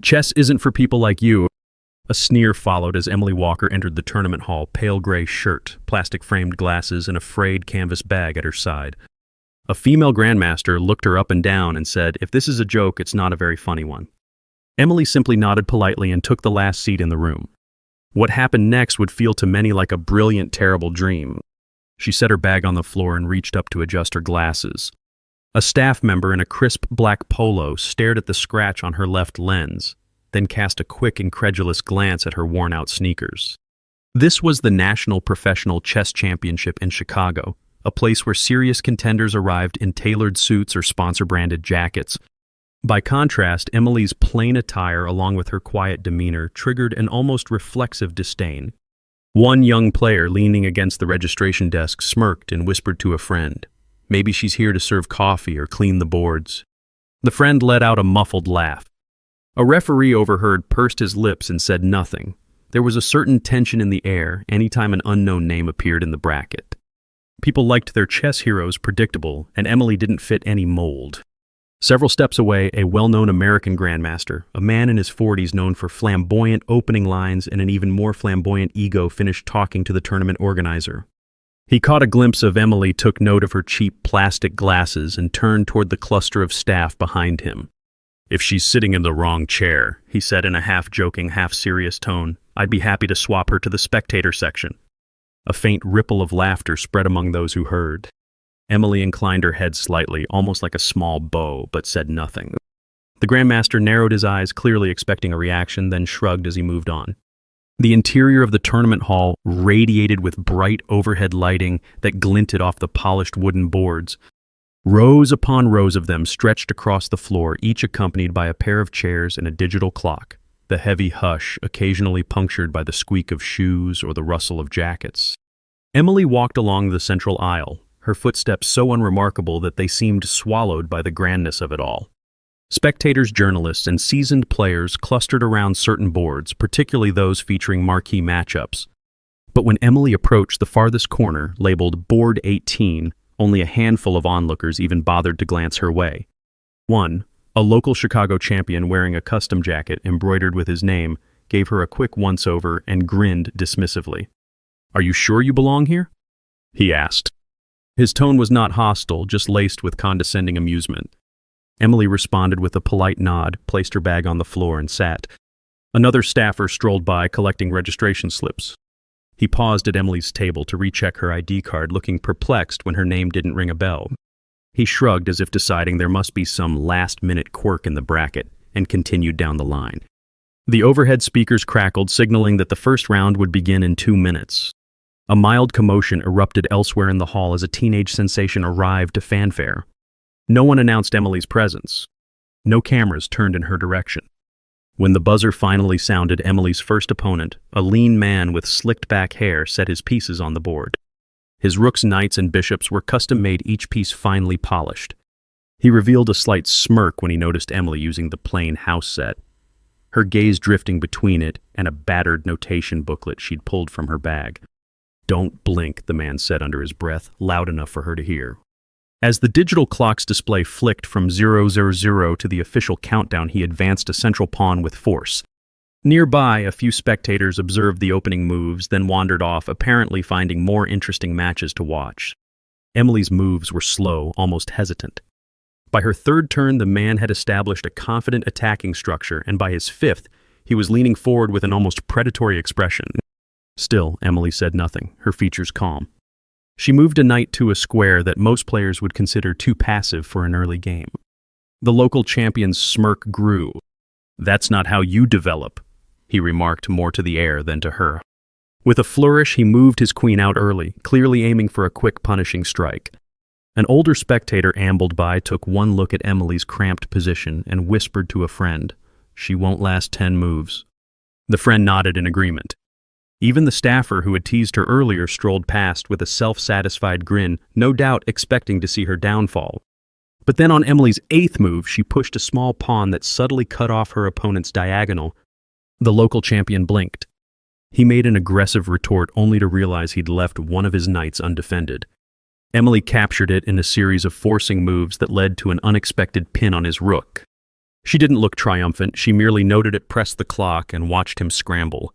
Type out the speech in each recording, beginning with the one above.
Chess isn't for people like you. A sneer followed as Emily Walker entered the tournament hall, pale gray shirt, plastic-framed glasses, and a frayed canvas bag at her side. A female grandmaster looked her up and down and said, "If this is a joke, it's not a very funny one." Emily simply nodded politely and took the last seat in the room. What happened next would feel to many like a brilliant, terrible dream. She set her bag on the floor and reached up to adjust her glasses. A staff member in a crisp black polo stared at the scratch on her left lens, then cast a quick, incredulous glance at her worn-out sneakers. This was the National Professional Chess Championship in Chicago, a place where serious contenders arrived in tailored suits or sponsor-branded jackets. By contrast, Emily's plain attire, along with her quiet demeanor, triggered an almost reflexive disdain. One young player leaning against the registration desk smirked and whispered to a friend, "Maybe she's here to serve coffee or clean the boards." The friend let out a muffled laugh. A referee overheard, pursed his lips, and said nothing. There was a certain tension in the air anytime an unknown name appeared in the bracket. People liked their chess heroes predictable, and Emily didn't fit any mold. Several steps away, a well-known American grandmaster, a man in his 40s known for flamboyant opening lines and an even more flamboyant ego, finished talking to the tournament organizer. He caught a glimpse of Emily, took note of her cheap plastic glasses, and turned toward the cluster of staff behind him. "If she's sitting in the wrong chair," he said in a half-joking, half-serious tone, "I'd be happy to swap her to the spectator section." A faint ripple of laughter spread among those who heard. Emily inclined her head slightly, almost like a small bow, but said nothing. The Grandmaster narrowed his eyes, clearly expecting a reaction, then shrugged as he moved on. The interior of the tournament hall radiated with bright overhead lighting that glinted off the polished wooden boards. Rows upon rows of them stretched across the floor, each accompanied by a pair of chairs and a digital clock, the heavy hush occasionally punctured by the squeak of shoes or the rustle of jackets. Emily walked along the central aisle, her footsteps so unremarkable that they seemed swallowed by the grandness of it all. Spectators, journalists, and seasoned players clustered around certain boards, particularly those featuring marquee matchups. But when Emily approached the farthest corner, labeled Board 18, only a handful of onlookers even bothered to glance her way. One, a local Chicago champion wearing a custom jacket embroidered with his name, gave her a quick once-over and grinned dismissively. "Are you sure you belong here?" he asked. His tone was not hostile, just laced with condescending amusement. Emily responded with a polite nod, placed her bag on the floor, and sat. Another staffer strolled by, collecting registration slips. He paused at Emily's table to recheck her ID card, looking perplexed when her name didn't ring a bell. He shrugged as if deciding there must be some last-minute quirk in the bracket, and continued down the line. The overhead speakers crackled, signaling that the first round would begin in 2 minutes. A mild commotion erupted elsewhere in the hall as a teenage sensation arrived to fanfare. No one announced Emily's presence. No cameras turned in her direction. When the buzzer finally sounded, Emily's first opponent, a lean man with slicked-back hair, set his pieces on the board. His rooks, knights, and bishops were custom-made, each piece finely polished. He revealed a slight smirk when he noticed Emily using the plain house set, her gaze drifting between it and a battered notation booklet she'd pulled from her bag. "Don't blink," the man said under his breath, loud enough for her to hear. As the digital clock's display flicked from 000 to the official countdown, he advanced a central pawn with force. Nearby, a few spectators observed the opening moves, then wandered off, apparently finding more interesting matches to watch. Emily's moves were slow, almost hesitant. By her third turn, the man had established a confident attacking structure, and by his fifth, he was leaning forward with an almost predatory expression. Still, Emily said nothing, her features calm. She moved a knight to a square that most players would consider too passive for an early game. The local champion's smirk grew. "That's not how you develop," he remarked, more to the air than to her. With a flourish, he moved his queen out early, clearly aiming for a quick, punishing strike. An older spectator ambled by, took one look at Emily's cramped position, and whispered to a friend, "She won't last 10 moves." The friend nodded in agreement. Even the staffer who had teased her earlier strolled past with a self-satisfied grin, no doubt expecting to see her downfall. But then on Emily's 8th move, she pushed a small pawn that subtly cut off her opponent's diagonal. The local champion blinked. He made an aggressive retort only to realize he'd left one of his knights undefended. Emily captured it in a series of forcing moves that led to an unexpected pin on his rook. She didn't look triumphant, she merely noted it press the clock and watched him scramble.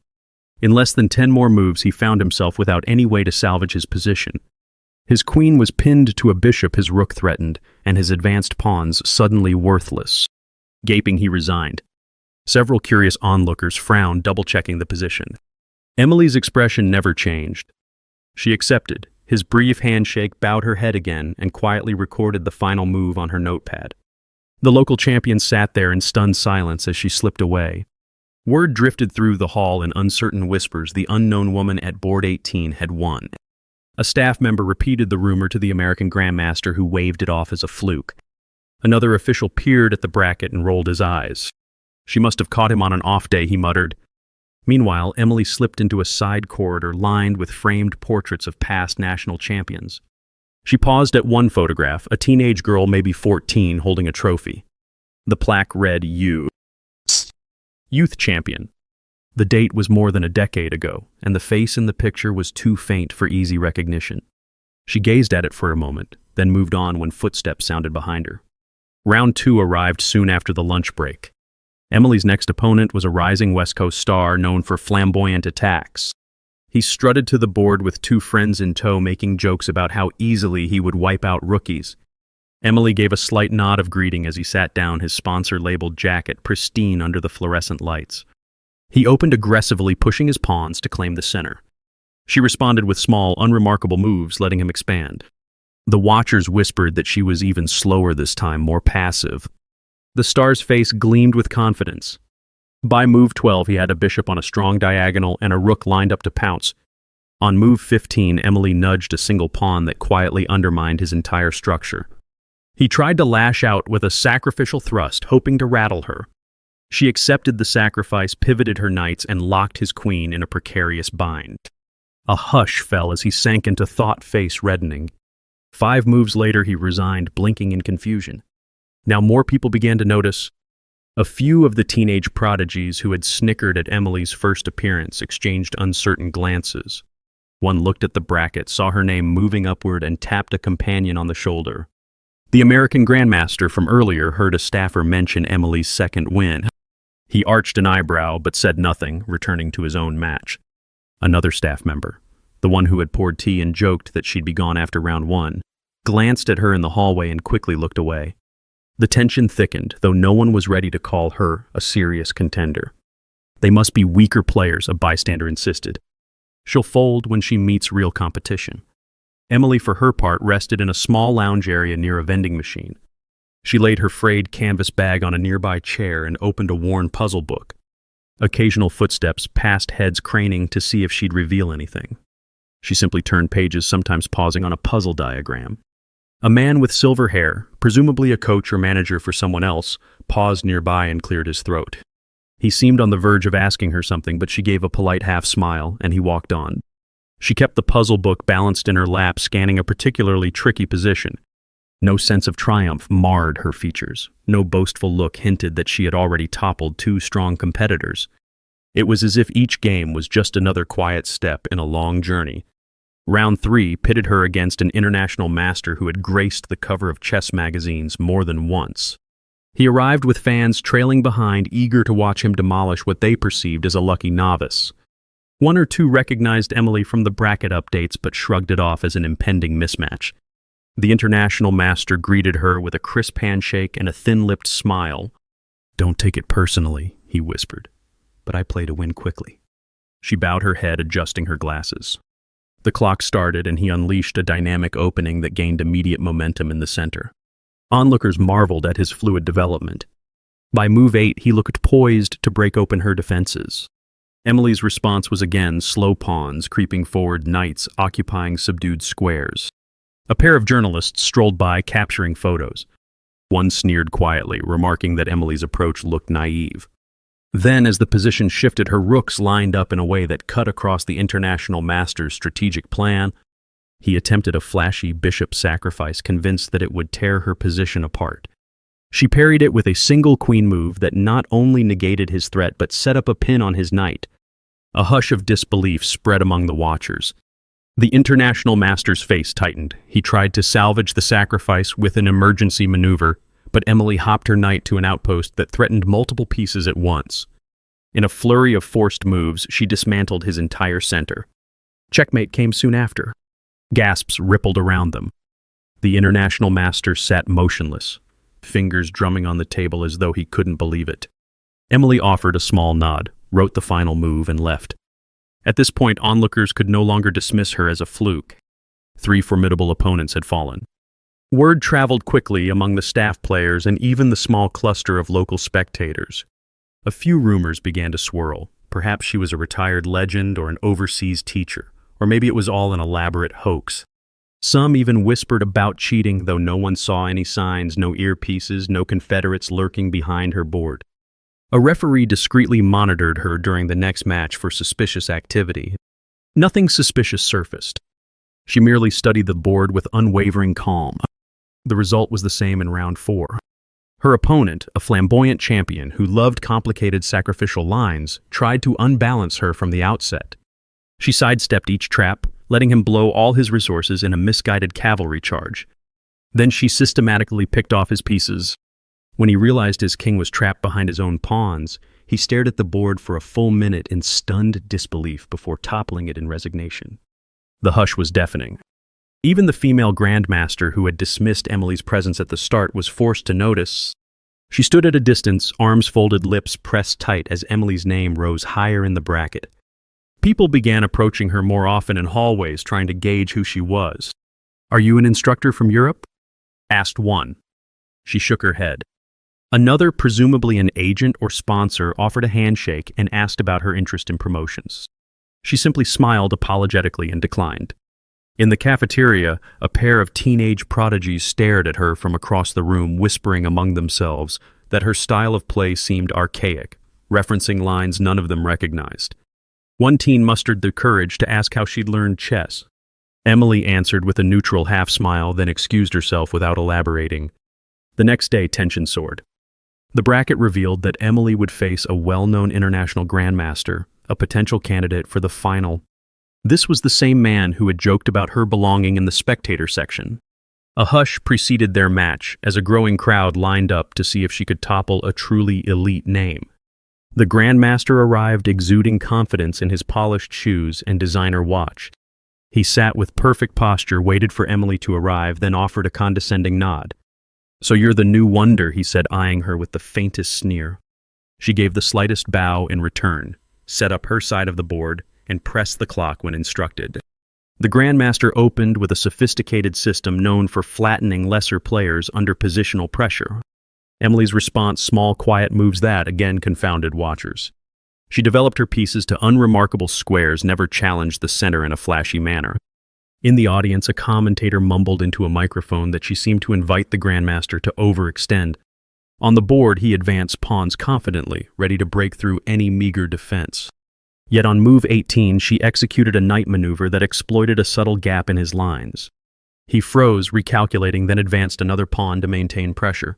In less than 10 more moves, he found himself without any way to salvage his position. His queen was pinned to a bishop his rook threatened, and his advanced pawns suddenly worthless. Gaping, he resigned. Several curious onlookers frowned, double-checking the position. Emily's expression never changed. She accepted. His brief handshake, bowed her head again, and quietly recorded the final move on her notepad. The local champion sat there in stunned silence as she slipped away. Word drifted through the hall in uncertain whispers the unknown woman at board 18 had won. A staff member repeated the rumor to the American Grandmaster, who waved it off as a fluke. Another official peered at the bracket and rolled his eyes. She must have caught him on an off day, he muttered. Meanwhile, Emily slipped into a side corridor lined with framed portraits of past national champions. She paused at one photograph, a teenage girl, maybe 14, holding a trophy. The plaque read U. Youth Champion. The date was more than a decade ago, and the face in the picture was too faint for easy recognition. She gazed at it for a moment, then moved on when footsteps sounded behind her. Round 2 arrived soon after the lunch break. Emily's next opponent was a rising West Coast star known for flamboyant attacks. He strutted to the board with 2 friends in tow, making jokes about how easily he would wipe out rookies. Emily gave a slight nod of greeting as he sat down, his sponsor-labeled jacket pristine under the fluorescent lights. He opened aggressively, pushing his pawns to claim the center. She responded with small, unremarkable moves, letting him expand. The watchers whispered that she was even slower this time, more passive. The star's face gleamed with confidence. By move 12, he had a bishop on a strong diagonal and a rook lined up to pounce. On move 15, Emily nudged a single pawn that quietly undermined his entire structure. He tried to lash out with a sacrificial thrust, hoping to rattle her. She accepted the sacrifice, pivoted her knights, and locked his queen in a precarious bind. A hush fell as he sank into thought, face reddening. 5 moves later, he resigned, blinking in confusion. Now more people began to notice. A few of the teenage prodigies who had snickered at Emily's first appearance exchanged uncertain glances. One looked at the bracket, saw her name moving upward, and tapped a companion on the shoulder. The American Grandmaster from earlier heard a staffer mention Emily's second win. He arched an eyebrow but said nothing, returning to his own match. Another staff member, the one who had poured tea and joked that she'd be gone after round 1, glanced at her in the hallway and quickly looked away. The tension thickened, though no one was ready to call her a serious contender. They must be weaker players, a bystander insisted. She'll fold when she meets real competition. Emily, for her part, rested in a small lounge area near a vending machine. She laid her frayed canvas bag on a nearby chair and opened a worn puzzle book. Occasional footsteps passed, heads craning to see if she'd reveal anything. She simply turned pages, sometimes pausing on a puzzle diagram. A man with silver hair, presumably a coach or manager for someone else, paused nearby and cleared his throat. He seemed on the verge of asking her something, but she gave a polite half-smile, and he walked on. She kept the puzzle book balanced in her lap, scanning a particularly tricky position. No sense of triumph marred her features. No boastful look hinted that she had already toppled 2 strong competitors. It was as if each game was just another quiet step in a long journey. Round 3 pitted her against an international master who had graced the cover of chess magazines more than once. He arrived with fans trailing behind, eager to watch him demolish what they perceived as a lucky novice. 1 or 2 recognized Emily from the bracket updates but shrugged it off as an impending mismatch. The international master greeted her with a crisp handshake and a thin-lipped smile. "Don't take it personally," he whispered, "but I play to win quickly." She bowed her head, adjusting her glasses. The clock started, and he unleashed a dynamic opening that gained immediate momentum in the center. Onlookers marveled at his fluid development. By move 8, he looked poised to break open her defenses. Emily's response was again slow pawns, creeping forward, knights occupying subdued squares. A pair of journalists strolled by, capturing photos. One sneered quietly, remarking that Emily's approach looked naive. Then, as the position shifted, her rooks lined up in a way that cut across the international master's strategic plan. He attempted a flashy bishop sacrifice, convinced that it would tear her position apart. She parried it with a single queen move that not only negated his threat but set up a pin on his knight. A hush of disbelief spread among the watchers. The international master's face tightened. He tried to salvage the sacrifice with an emergency maneuver, but Emily hopped her knight to an outpost that threatened multiple pieces at once. In a flurry of forced moves, she dismantled his entire center. Checkmate came soon after. Gasps rippled around them. The international master sat motionless, fingers drumming on the table as though he couldn't believe it. Emily offered a small nod, wrote the final move, and left. At this point, onlookers could no longer dismiss her as a fluke. 3 formidable opponents had fallen. Word traveled quickly among the staff players and even the small cluster of local spectators. A few rumors began to swirl. Perhaps she was a retired legend or an overseas teacher, or maybe it was all an elaborate hoax. Some even whispered about cheating, though no one saw any signs, no earpieces, no Confederates lurking behind her board. A referee discreetly monitored her during the next match for suspicious activity. Nothing suspicious surfaced. She merely studied the board with unwavering calm. The result was the same in round 4. Her opponent, a flamboyant champion who loved complicated sacrificial lines, tried to unbalance her from the outset. She sidestepped each trap, letting him blow all his resources in a misguided cavalry charge. Then she systematically picked off his pieces. When he realized his king was trapped behind his own pawns, he stared at the board for a full minute in stunned disbelief before toppling it in resignation. The hush was deafening. Even the female grandmaster who had dismissed Emily's presence at the start was forced to notice. She stood at a distance, arms folded, lips pressed tight as Emily's name rose higher in the bracket. People began approaching her more often in hallways, trying to gauge who she was. "Are you an instructor from Europe?" asked one. She shook her head. Another, presumably an agent or sponsor, offered a handshake and asked about her interest in promotions. She simply smiled apologetically and declined. In the cafeteria, a pair of teenage prodigies stared at her from across the room, whispering among themselves that her style of play seemed archaic, referencing lines none of them recognized. One teen mustered the courage to ask how she'd learned chess. Emily answered with a neutral half-smile, then excused herself without elaborating. The next day, tension soared. The bracket revealed that Emily would face a well-known international grandmaster, a potential candidate for the final. This was the same man who had joked about her belonging in the spectator section. A hush preceded their match as a growing crowd lined up to see if she could topple a truly elite name. The grandmaster arrived exuding confidence in his polished shoes and designer watch. He sat with perfect posture, waited for Emily to arrive, then offered a condescending nod. "So you're the new wonder," he said, eyeing her with the faintest sneer. She gave the slightest bow in return, set up her side of the board, and pressed the clock when instructed. The Grandmaster opened with a sophisticated system known for flattening lesser players under positional pressure. Emily's response, small, quiet moves that, again confounded watchers. She developed her pieces to unremarkable squares, never challenged the center in a flashy manner. In the audience, a commentator mumbled into a microphone that she seemed to invite the Grandmaster to overextend. On the board, he advanced pawns confidently, ready to break through any meager defense. Yet on move 18, she executed a knight maneuver that exploited a subtle gap in his lines. He froze, recalculating, then advanced another pawn to maintain pressure.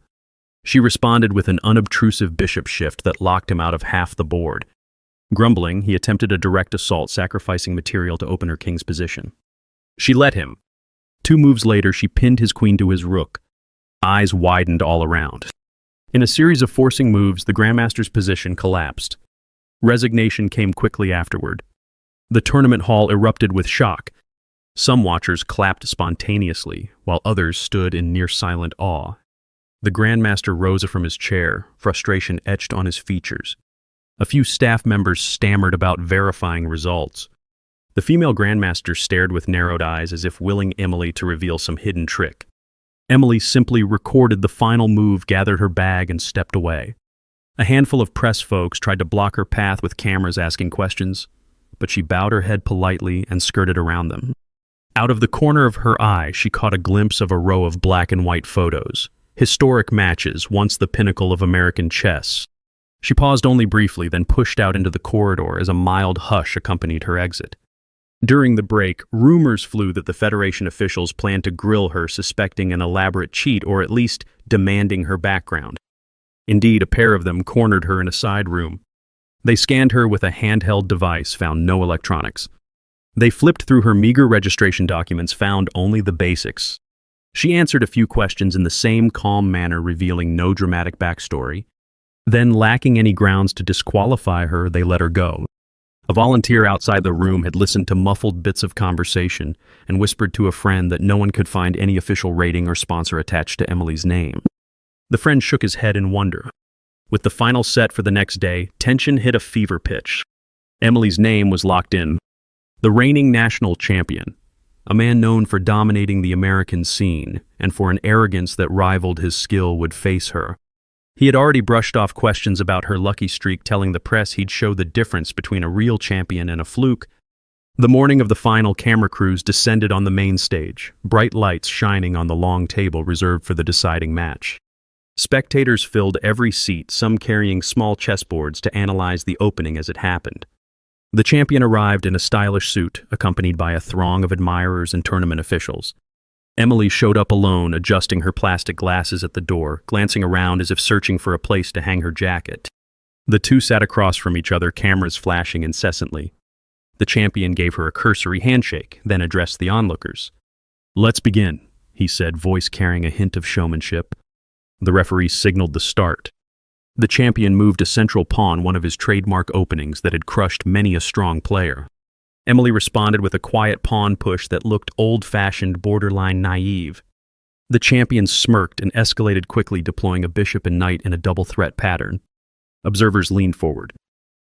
She responded with an unobtrusive bishop shift that locked him out of half the board. Grumbling, he attempted a direct assault, sacrificing material to open her king's position. She let him. 2 moves later, she pinned his queen to his rook. Eyes widened all around. In a series of forcing moves, the Grandmaster's position collapsed. Resignation came quickly afterward. The tournament hall erupted with shock. Some watchers clapped spontaneously, while others stood in near-silent awe. The Grandmaster rose from his chair, frustration etched on his features. A few staff members stammered about verifying results. The female Grandmaster stared with narrowed eyes as if willing Emily to reveal some hidden trick. Emily simply recorded the final move, gathered her bag, and stepped away. A handful of press folks tried to block her path with cameras asking questions, but she bowed her head politely and skirted around them. Out of the corner of her eye, she caught a glimpse of a row of black and white photos, historic matches, once the pinnacle of American chess. She paused only briefly, then pushed out into the corridor as a mild hush accompanied her exit. During the break, rumors flew that the Federation officials planned to grill her, suspecting an elaborate cheat or at least demanding her background. Indeed, a pair of them cornered her in a side room. They scanned her with a handheld device, found no electronics. They flipped through her meager registration documents, found only the basics. She answered a few questions in the same calm manner, revealing no dramatic backstory. Then, lacking any grounds to disqualify her, they let her go. A volunteer outside the room had listened to muffled bits of conversation and whispered to a friend that no one could find any official rating or sponsor attached to Emily's name. The friend shook his head in wonder. With the final set for the next day, tension hit a fever pitch. Emily's name was locked in. The reigning national champion, a man known for dominating the American scene and for an arrogance that rivaled his skill, would face her. He had already brushed off questions about her lucky streak, telling the press he'd show the difference between a real champion and a fluke. The morning of the final, camera crews descended on the main stage, bright lights shining on the long table reserved for the deciding match. Spectators filled every seat, some carrying small chessboards to analyze the opening as it happened. The champion arrived in a stylish suit, accompanied by a throng of admirers and tournament officials. Emily showed up alone, adjusting her plastic glasses at the door, glancing around as if searching for a place to hang her jacket. The two sat across from each other, cameras flashing incessantly. The champion gave her a cursory handshake, then addressed the onlookers. "Let's begin," he said, voice carrying a hint of showmanship. The referee signaled the start. The champion moved a central pawn, one of his trademark openings that had crushed many a strong player. Emily responded with a quiet pawn push that looked old-fashioned, borderline naive. The champion smirked and escalated quickly, deploying a bishop and knight in a double threat pattern. Observers leaned forward.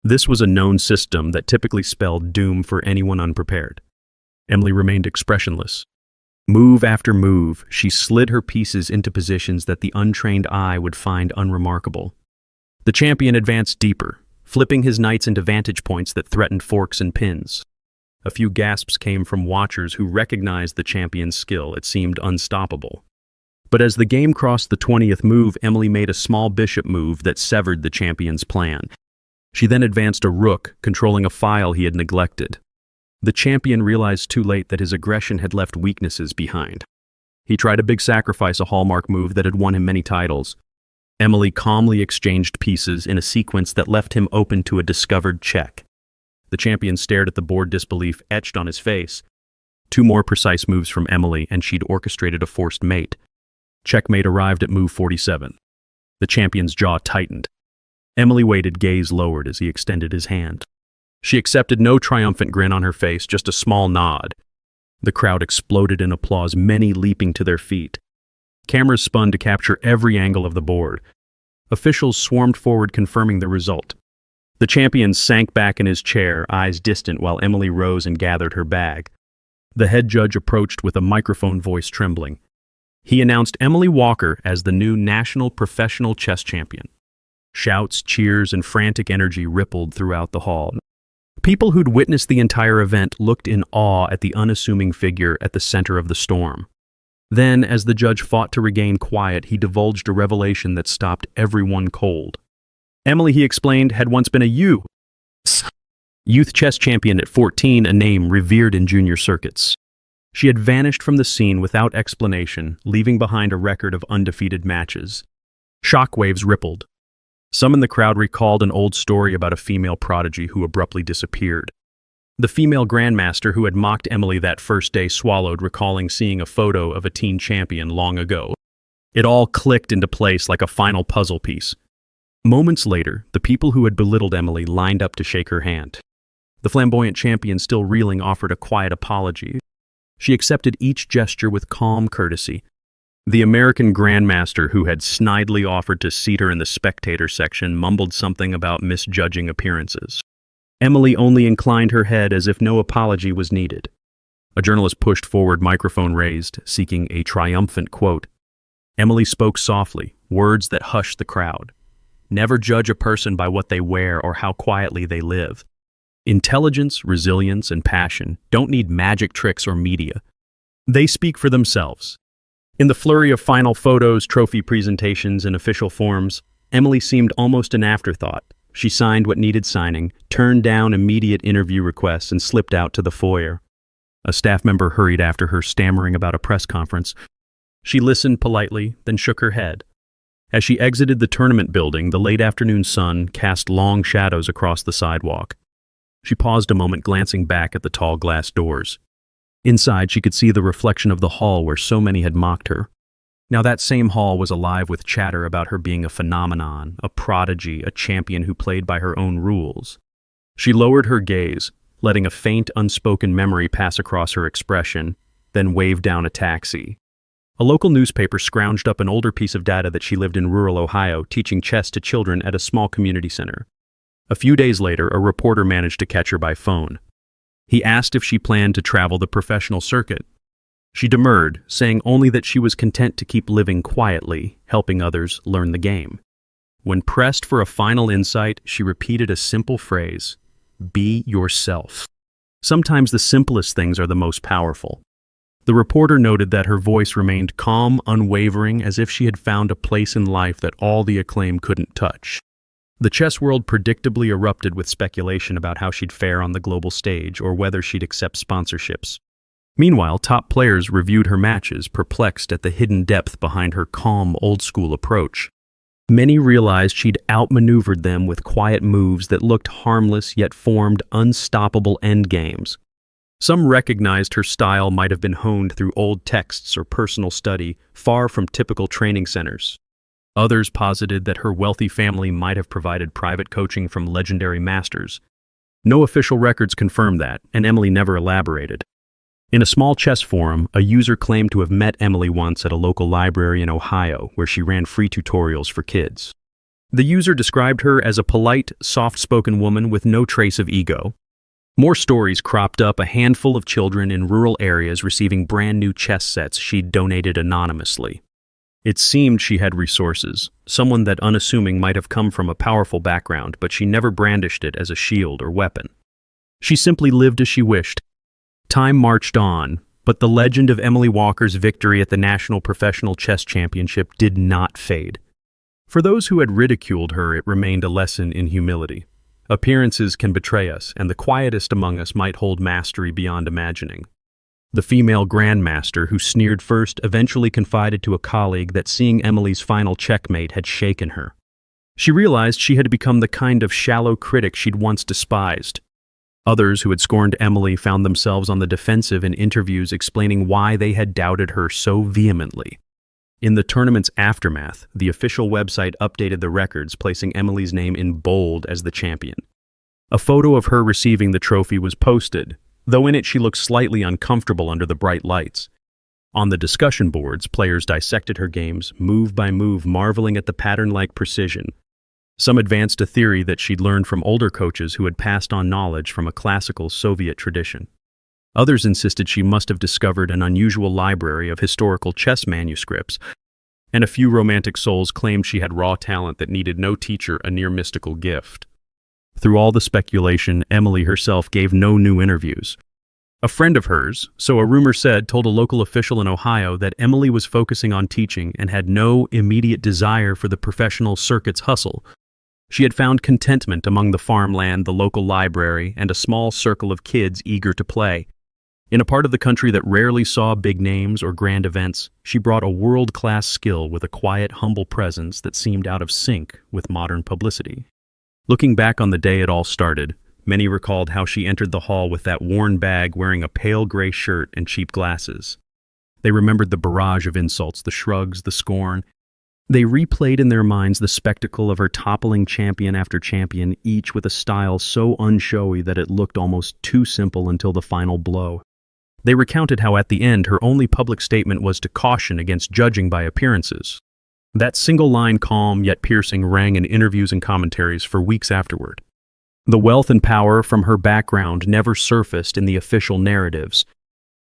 This was a known system that typically spelled doom for anyone unprepared. Emily remained expressionless. Move after move, she slid her pieces into positions that the untrained eye would find unremarkable. The champion advanced deeper, flipping his knights into vantage points that threatened forks and pins. A few gasps came from watchers who recognized the champion's skill. It seemed unstoppable. But as the game crossed the 20th move, Emily made a small bishop move that severed the champion's plan. She then advanced a rook, controlling a file he had neglected. The champion realized too late that his aggression had left weaknesses behind. He tried a big sacrifice, a hallmark move that had won him many titles. Emily calmly exchanged pieces in a sequence that left him open to a discovered check. The champion stared at the board, disbelief etched on his face. Two more precise moves from Emily, and she'd orchestrated a forced mate. Checkmate arrived at move 47. The champion's jaw tightened. Emily waited, gaze lowered as he extended his hand. She accepted, no triumphant grin on her face, just a small nod. The crowd exploded in applause, many leaping to their feet. Cameras spun to capture every angle of the board. Officials swarmed forward, confirming the result. The champion sank back in his chair, eyes distant, while Emily rose and gathered her bag. The head judge approached with a microphone, voice trembling. He announced Emily Walker as the new national professional chess champion. Shouts, cheers, and frantic energy rippled throughout the hall. People who'd witnessed the entire event looked in awe at the unassuming figure at the center of the storm. Then, as the judge fought to regain quiet, he divulged a revelation that stopped everyone cold. Emily, he explained, had once been a youth chess champion at 14, a name revered in junior circuits. She had vanished from the scene without explanation, leaving behind a record of undefeated matches. Shockwaves rippled. Some in the crowd recalled an old story about a female prodigy who abruptly disappeared. The female grandmaster who had mocked Emily that first day swallowed, recalling seeing a photo of a teen champion long ago. It all clicked into place like a final puzzle piece. Moments later, the people who had belittled Emily lined up to shake her hand. The flamboyant champion, still reeling, offered a quiet apology. She accepted each gesture with calm courtesy. The American grandmaster, who had snidely offered to seat her in the spectator section, mumbled something about misjudging appearances. Emily only inclined her head as if no apology was needed. A journalist pushed forward, microphone raised, seeking a triumphant quote. Emily spoke softly, words that hushed the crowd. Never judge a person by what they wear or how quietly they live. Intelligence, resilience, and passion don't need magic tricks or media. They speak for themselves. In the flurry of final photos, trophy presentations, and official forms, Emily seemed almost an afterthought. She signed what needed signing, turned down immediate interview requests, and slipped out to the foyer. A staff member hurried after her, stammering about a press conference. She listened politely, then shook her head. As she exited the tournament building, the late afternoon sun cast long shadows across the sidewalk. She paused a moment, glancing back at the tall glass doors. Inside, she could see the reflection of the hall where so many had mocked her. Now that same hall was alive with chatter about her being a phenomenon, a prodigy, a champion who played by her own rules. She lowered her gaze, letting a faint, unspoken memory pass across her expression, then waved down a taxi. A local newspaper scrounged up an older piece of data that she lived in rural Ohio, teaching chess to children at a small community center. A few days later, a reporter managed to catch her by phone. He asked if she planned to travel the professional circuit. She demurred, saying only that she was content to keep living quietly, helping others learn the game. When pressed for a final insight, she repeated a simple phrase: "Be yourself." Sometimes the simplest things are the most powerful. The reporter noted that her voice remained calm, unwavering, as if she had found a place in life that all the acclaim couldn't touch. The chess world predictably erupted with speculation about how she'd fare on the global stage or whether she'd accept sponsorships. Meanwhile, top players reviewed her matches, perplexed at the hidden depth behind her calm, old-school approach. Many realized she'd outmaneuvered them with quiet moves that looked harmless yet formed unstoppable endgames. Some recognized her style might have been honed through old texts or personal study, far from typical training centers. Others posited that her wealthy family might have provided private coaching from legendary masters. No official records confirmed that, and Emily never elaborated. In a small chess forum, a user claimed to have met Emily once at a local library in Ohio, where she ran free tutorials for kids. The user described her as a polite, soft-spoken woman with no trace of ego. More stories cropped up, a handful of children in rural areas receiving brand-new chess sets she'd donated anonymously. It seemed she had resources, someone that unassuming might have come from a powerful background, but she never brandished it as a shield or weapon. She simply lived as she wished. Time marched on, but the legend of Emily Walker's victory at the National Professional Chess Championship did not fade. For those who had ridiculed her, it remained a lesson in humility. Appearances can betray us, and the quietest among us might hold mastery beyond imagining. The female grandmaster who sneered first eventually confided to a colleague that seeing Emily's final checkmate had shaken her. She realized she had become the kind of shallow critic she'd once despised. Others who had scorned Emily found themselves on the defensive in interviews explaining why they had doubted her so vehemently. In the tournament's aftermath, the official website updated the records, placing Emily's name in bold as the champion. A photo of her receiving the trophy was posted, though in it she looked slightly uncomfortable under the bright lights. On the discussion boards, players dissected her games, move by move, marveling at the pattern-like precision. Some advanced a theory that she'd learned from older coaches who had passed on knowledge from a classical Soviet tradition. Others insisted she must have discovered an unusual library of historical chess manuscripts, and a few romantic souls claimed she had raw talent that needed no teacher, a near mystical gift. Through all the speculation, Emily herself gave no new interviews. A friend of hers, so a rumor said, told a local official in Ohio that Emily was focusing on teaching and had no immediate desire for the professional circuit's hustle. She had found contentment among the farmland, the local library, and a small circle of kids eager to play. In a part of the country that rarely saw big names or grand events, she brought a world-class skill with a quiet, humble presence that seemed out of sync with modern publicity. Looking back on the day it all started, many recalled how she entered the hall with that worn bag, wearing a pale gray shirt and cheap glasses. They remembered the barrage of insults, the shrugs, the scorn. They replayed in their minds the spectacle of her toppling champion after champion, each with a style so unshowy that it looked almost too simple until the final blow. They recounted how at the end her only public statement was to caution against judging by appearances. That single line, calm yet piercing, rang in interviews and commentaries for weeks afterward. The wealth and power from her background never surfaced in the official narratives.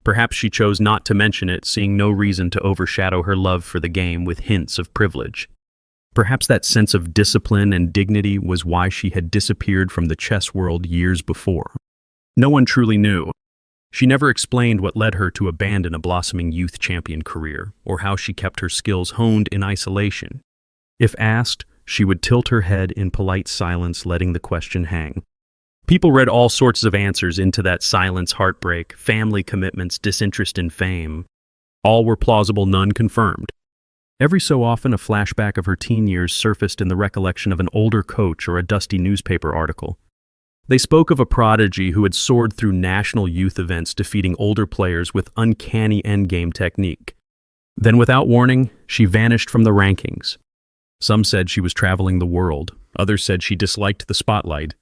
Perhaps she chose not to mention it, seeing no reason to overshadow her love for the game with hints of privilege. Perhaps that sense of discipline and dignity was why she had disappeared from the chess world years before. No one truly knew. She never explained what led her to abandon a blossoming youth champion career, or how she kept her skills honed in isolation. If asked, she would tilt her head in polite silence, letting the question hang. People read all sorts of answers into that silence: heartbreak, family commitments, disinterest in fame. All were plausible, none confirmed. Every so often, a flashback of her teen years surfaced in the recollection of an older coach or a dusty newspaper article. They spoke of a prodigy who had soared through national youth events, defeating older players with uncanny endgame technique. Then, without warning, she vanished from the rankings. Some said she was traveling the world. Others said she disliked the spotlight.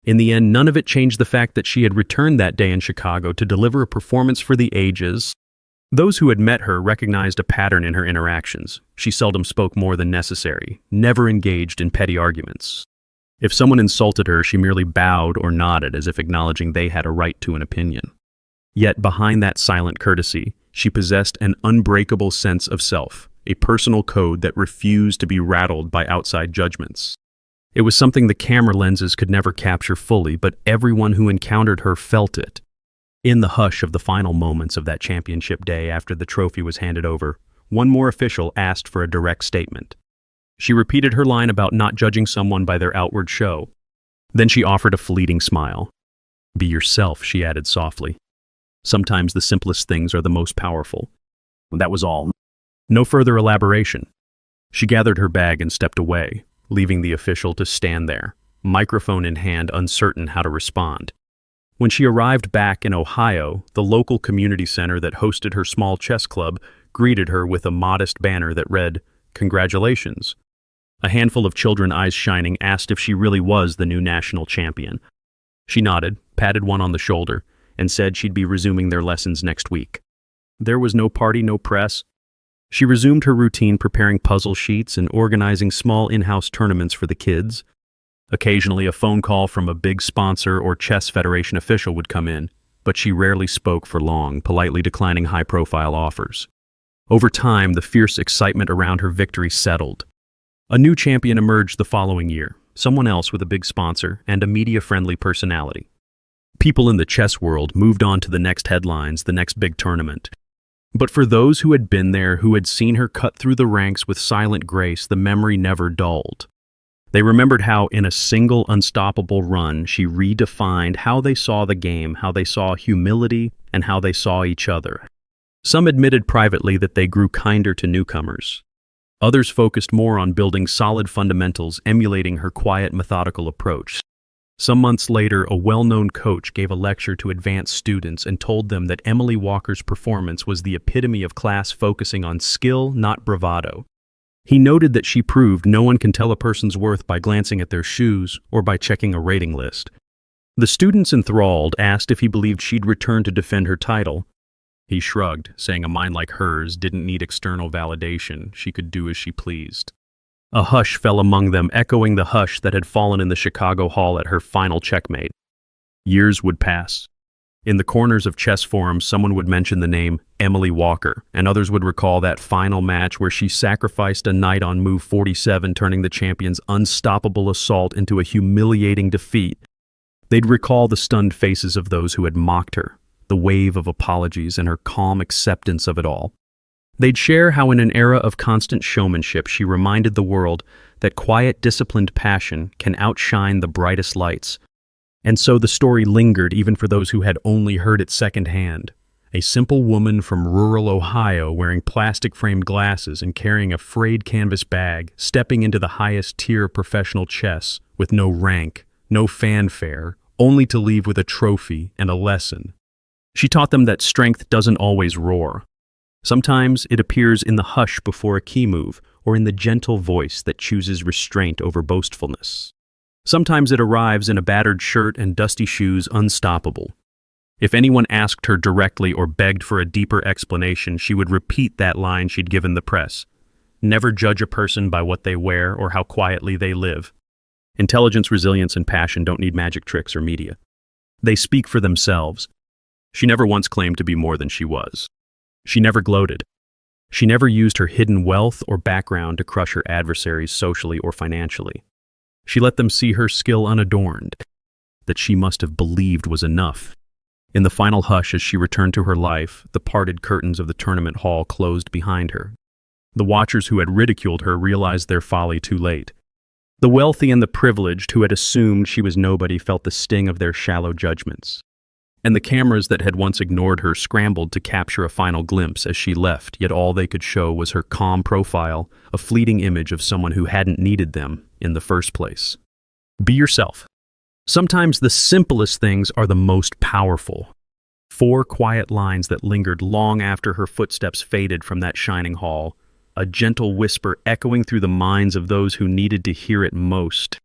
In the end, none of it changed the fact that she had returned that day in Chicago to deliver a performance for the ages. Those who had met her recognized a pattern in her interactions. She seldom spoke more than necessary, never engaged in petty arguments. If someone insulted her, she merely bowed or nodded as if acknowledging they had a right to an opinion. Yet behind that silent courtesy, she possessed an unbreakable sense of self, a personal code that refused to be rattled by outside judgments. It was something the camera lenses could never capture fully, but everyone who encountered her felt it. In the hush of the final moments of that championship day after the trophy was handed over, one more official asked for a direct statement. She repeated her line about not judging someone by their outward show. Then she offered a fleeting smile. "Be yourself," she added softly. "Sometimes the simplest things are the most powerful." That was all. No further elaboration. She gathered her bag and stepped away, leaving the official to stand there, microphone in hand, uncertain how to respond. When she arrived back in Ohio, the local community center that hosted her small chess club greeted her with a modest banner that read, "Congratulations." A handful of children, eyes shining, asked if she really was the new national champion. She nodded, patted one on the shoulder, and said she'd be resuming their lessons next week. There was no party, no press. She resumed her routine, preparing puzzle sheets and organizing small in-house tournaments for the kids. Occasionally, a phone call from a big sponsor or chess federation official would come in, but she rarely spoke for long, politely declining high-profile offers. Over time, the fierce excitement around her victory settled. A new champion emerged the following year, someone else with a big sponsor and a media-friendly personality. People in the chess world moved on to the next headlines, the next big tournament. But for those who had been there, who had seen her cut through the ranks with silent grace, the memory never dulled. They remembered how, in a single unstoppable run, she redefined how they saw the game, how they saw humility, and how they saw each other. Some admitted privately that they grew kinder to newcomers. Others focused more on building solid fundamentals, emulating her quiet, methodical approach. Some months later, a well-known coach gave a lecture to advanced students and told them that Emily Walker's performance was the epitome of class focusing on skill, not bravado. He noted that she proved no one can tell a person's worth by glancing at their shoes or by checking a rating list. The students, enthralled, asked if he believed she'd return to defend her title. He shrugged, saying a mind like hers didn't need external validation. She could do as she pleased. A hush fell among them, echoing the hush that had fallen in the Chicago hall at her final checkmate. Years would pass. In the corners of chess forums, someone would mention the name Emily Walker, and others would recall that final match where she sacrificed a knight on move 47, turning the champion's unstoppable assault into a humiliating defeat. They'd recall the stunned faces of those who had mocked her, the wave of apologies, and her calm acceptance of it all. They'd share how in an era of constant showmanship, she reminded the world that quiet, disciplined passion can outshine the brightest lights. And so the story lingered even for those who had only heard it secondhand. A simple woman from rural Ohio wearing plastic-framed glasses and carrying a frayed canvas bag, stepping into the highest tier of professional chess with no rank, no fanfare, only to leave with a trophy and a lesson. She taught them that strength doesn't always roar. Sometimes it appears in the hush before a key move, or in the gentle voice that chooses restraint over boastfulness. Sometimes it arrives in a battered shirt and dusty shoes, unstoppable. If anyone asked her directly or begged for a deeper explanation, she would repeat that line she'd given the press. Never judge a person by what they wear or how quietly they live. Intelligence, resilience, and passion don't need magic tricks or media. They speak for themselves. She never once claimed to be more than she was. She never gloated. She never used her hidden wealth or background to crush her adversaries socially or financially. She let them see her skill unadorned, that she must have believed was enough. In the final hush as she returned to her life, the parted curtains of the tournament hall closed behind her. The watchers who had ridiculed her realized their folly too late. The wealthy and the privileged who had assumed she was nobody felt the sting of their shallow judgments. And the cameras that had once ignored her scrambled to capture a final glimpse as she left, yet all they could show was her calm profile, a fleeting image of someone who hadn't needed them in the first place. Be yourself. Sometimes the simplest things are the most powerful. 4 quiet lines that lingered long after her footsteps faded from that shining hall, a gentle whisper echoing through the minds of those who needed to hear it most.